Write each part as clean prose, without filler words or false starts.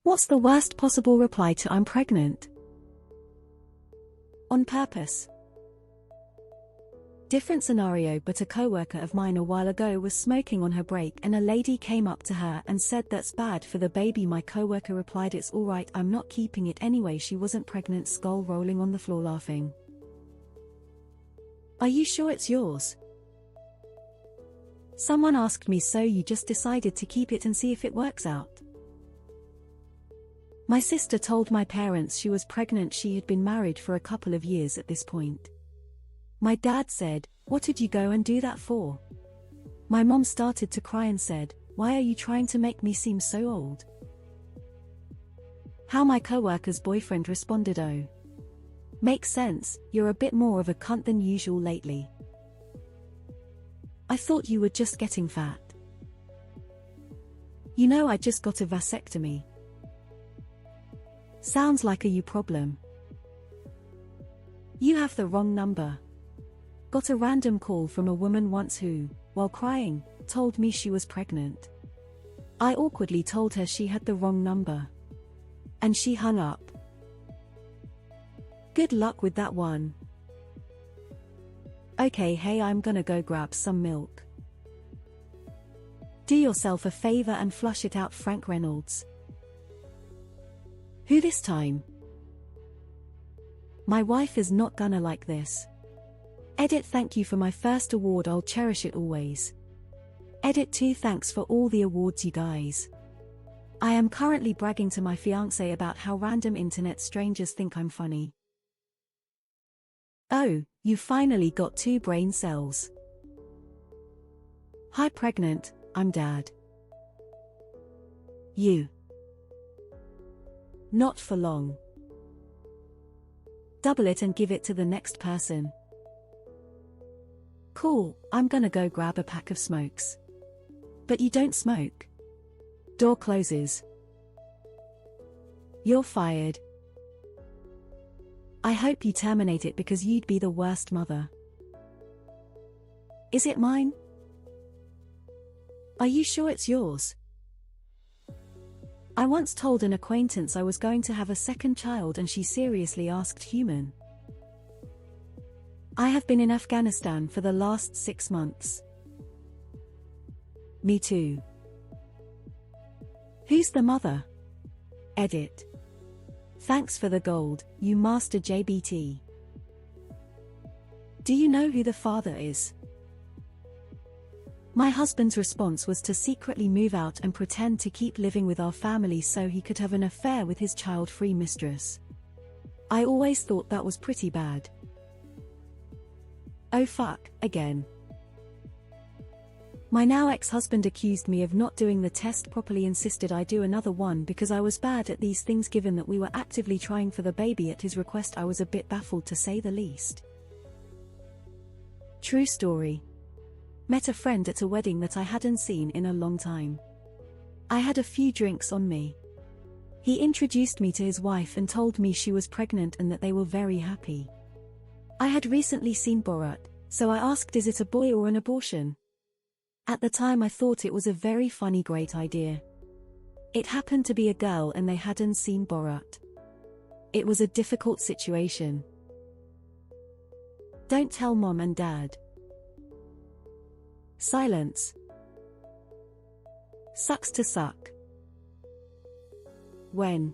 What's the worst possible reply to "I'm pregnant"? On purpose. Different scenario, but a coworker of mine a while ago was smoking on her break and a lady came up to her and said, "That's bad for the baby." My coworker replied, "It's alright, I'm not keeping it anyway, she wasn't pregnant." Skull rolling on the floor laughing. Are you sure it's yours? Someone asked me, so you just decided to keep it and see if it works out? My sister told my parents she was pregnant. She had been married for a couple of years at this point. My dad said, "What did you go and do that for?" My mom started to cry and said, "Why are you trying to make me seem so old?" How my coworker's boyfriend responded, "Oh. Makes sense, you're a bit more of a cunt than usual lately. I thought you were just getting fat. You know, I just got a vasectomy." Sounds like a you problem. You have the wrong number. Got a random call from a woman once who, while crying, told me she was pregnant. I awkwardly told her she had the wrong number. And she hung up. Good luck with that one. Okay, hey, I'm gonna go grab some milk. Do yourself a favor and flush it out. Frank Reynolds. Who this time? My wife is not gonna like this. Edit. Thank you for my first award, I'll cherish it always. Edit 2. Thanks for all the awards, you guys. I am currently bragging to my fiancé about how random internet strangers think I'm funny. Oh, you finally got 2 brain cells. Hi pregnant, I'm dad. You. Not for long. Double it and give it to the next person. Cool, I'm gonna go grab a pack of smokes. But you don't smoke. Door closes. You're fired. I hope you terminate it because you'd be the worst mother. Is it mine? Are you sure it's yours? I once told an acquaintance I was going to have a second child and she seriously asked, "Human?" I have been in Afghanistan for the last 6 months. Me too. Who's the mother? Edit. Thanks for the gold, you master JBT. Do you know who the father is? My husband's response was to secretly move out and pretend to keep living with our family so he could have an affair with his child-free mistress. I always thought that was pretty bad. Oh fuck, again. My now ex-husband accused me of not doing the test properly, insisted I do another one because I was bad at these things. Given that we were actively trying for the baby at his request, I was a bit baffled to say the least. True story. Met a friend at a wedding that I hadn't seen in a long time. I had a few drinks on me. He introduced me to his wife and told me she was pregnant and that they were very happy. I had recently seen Borat, so I asked, "Is it a boy or an abortion?" At the time I thought it was a very funny, great idea. It happened to be a girl and they hadn't seen Borat. It was a difficult situation. Don't tell mom and dad. Silence. Sucks to suck. When?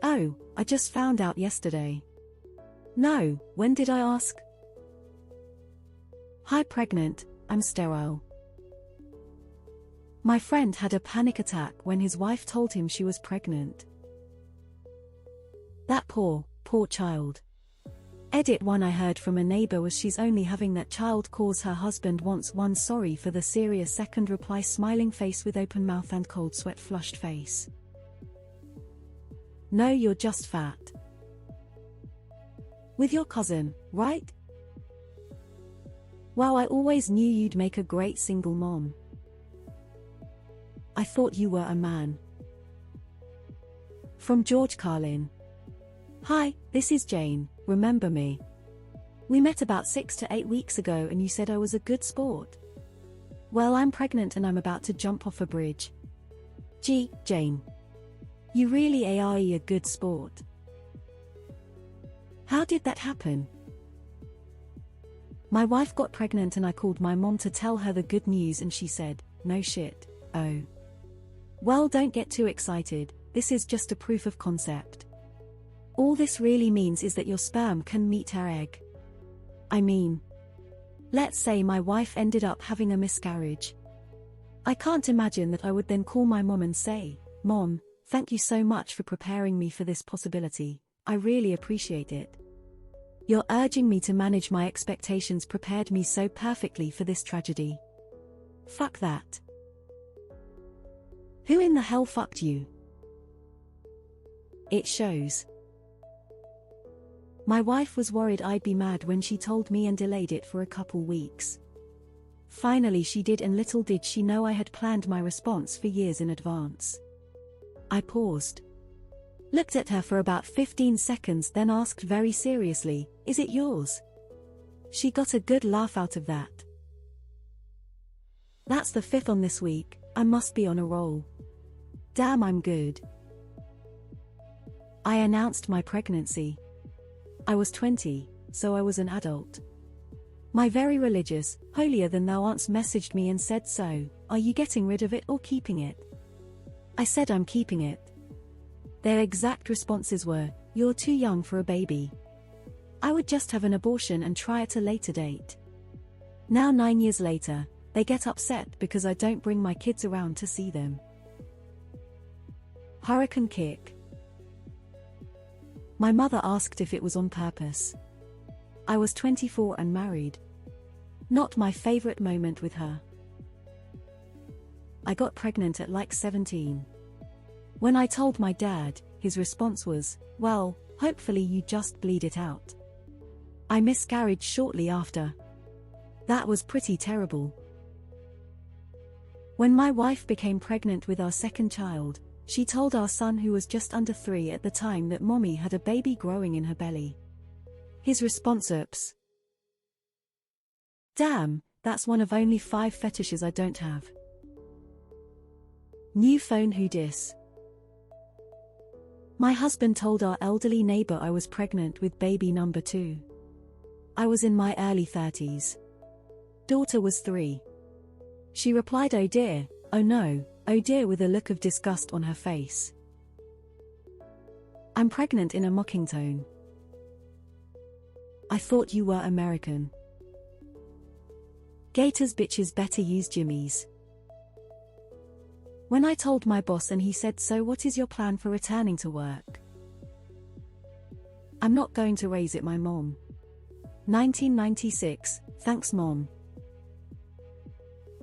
Oh, I just found out yesterday. No, when did I ask? Hi pregnant, I'm sterile. My friend had a panic attack when his wife told him she was pregnant. That poor child. Edit 1. I heard from a neighbor was she's only having that child cause her husband wants one. Sorry for the serious. Second reply, smiling face with open mouth and cold sweat flushed face. No, you're just fat. With your cousin, right? Wow, I always knew you'd make a great single mom. I thought you were a man. From George Carlin. Hi, this is Jane, remember me? We met about 6 to 8 weeks ago and you said I was a good sport. Well, I'm pregnant and I'm about to jump off a bridge. Gee, Jane. You really are a good sport. How did that happen? My wife got pregnant and I called my mom to tell her the good news and she said, "No shit, oh. Well, don't get too excited, this is just a proof of concept. All this really means is that your sperm can meet her egg." I mean, let's say my wife ended up having a miscarriage. I can't imagine that I would then call my mom and say, "Mom, thank you so much for preparing me for this possibility, I really appreciate it. Your urging me to manage my expectations prepared me so perfectly for this tragedy." Fuck that. Who in the hell fucked you? It shows. My wife was worried I'd be mad when she told me and delayed it for a couple weeks. Finally she did, and little did she know I had planned my response for years in advance. I paused. Looked at her for about 15 seconds, then asked very seriously, "Is it yours?" She got a good laugh out of that. That's the 5th on this week, I must be on a roll. Damn, I'm good. I announced my pregnancy. I was 20, so I was an adult. My very religious, holier-than-thou aunts messaged me and said, "So, are you getting rid of it or keeping it?" I said I'm keeping it. Their exact responses were, "You're too young for a baby. I would just have an abortion and try at a later date." Now 9 years later, they get upset because I don't bring my kids around to see them. Hurricane kick. My mother asked if it was on purpose. I was 24 and married. Not my favorite moment with her. I got pregnant at like 17. When I told my dad, his response was, "Well, hopefully you just bleed it out." I miscarried shortly after. That was pretty terrible. When my wife became pregnant with our second child, she told our son, who was just under 3 at the time, that mommy had a baby growing in her belly. His response, "Oops. Damn, that's one of only 5 fetishes I don't have." New phone who dis. My husband told our elderly neighbor I was pregnant with baby number 2. I was in my early 30s. Daughter was 3. She replied, "Oh dear, oh no, oh dear," with a look of disgust on her face. I'm pregnant in a mocking tone. I thought you were American. Gators bitches better use jimmies. When I told my boss and he said, "So what is your plan for returning to work?" "I'm not going to raise it, my mom." 1996, thanks mom.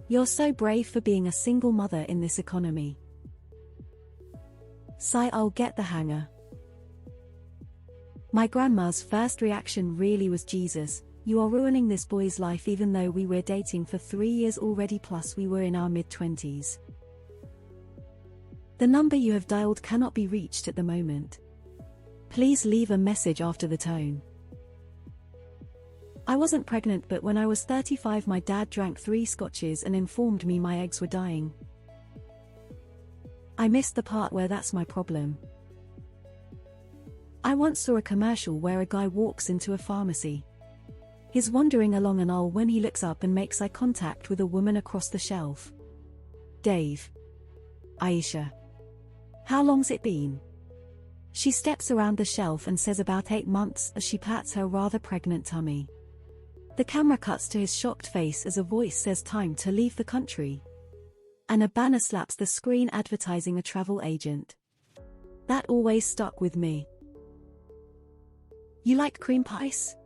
You're so brave for being a single mother in this economy. Sigh, I'll get the hanger. My grandma's first reaction really was, "Jesus, you are ruining this boy's life," even though we were dating for 3 years already, plus we were in our mid-20s. The number you have dialed cannot be reached at the moment. Please leave a message after the tone. I wasn't pregnant, but when I was 35 my dad drank 3 scotches and informed me my eggs were dying. I missed the part where that's my problem. I once saw a commercial where a guy walks into a pharmacy. He's wandering along an aisle when he looks up and makes eye contact with a woman across the shelf. "Dave. Aisha. How long's it been?" She steps around the shelf and says about 8 months as she pats her rather pregnant tummy. The camera cuts to his shocked face as a voice says, "Time to leave the country." And a banner slaps the screen advertising a travel agent. That always stuck with me. "You like cream pies?"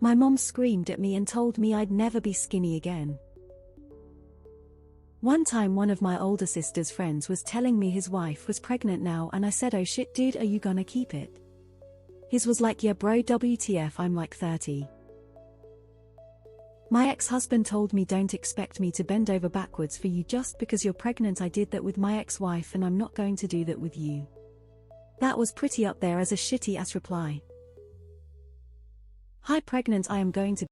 My mom screamed at me and told me I'd never be skinny again. One time one of my older sister's friends was telling me his wife was pregnant now, and I said, "Oh shit dude, are you gonna keep it?" His was like, "Yeah bro, WTF, I'm like 30. My ex-husband told me, "Don't expect me to bend over backwards for you just because you're pregnant. I did that with my ex-wife and I'm not going to do that with you." That was pretty up there as a shitty ass reply. "Hi pregnant, I am going to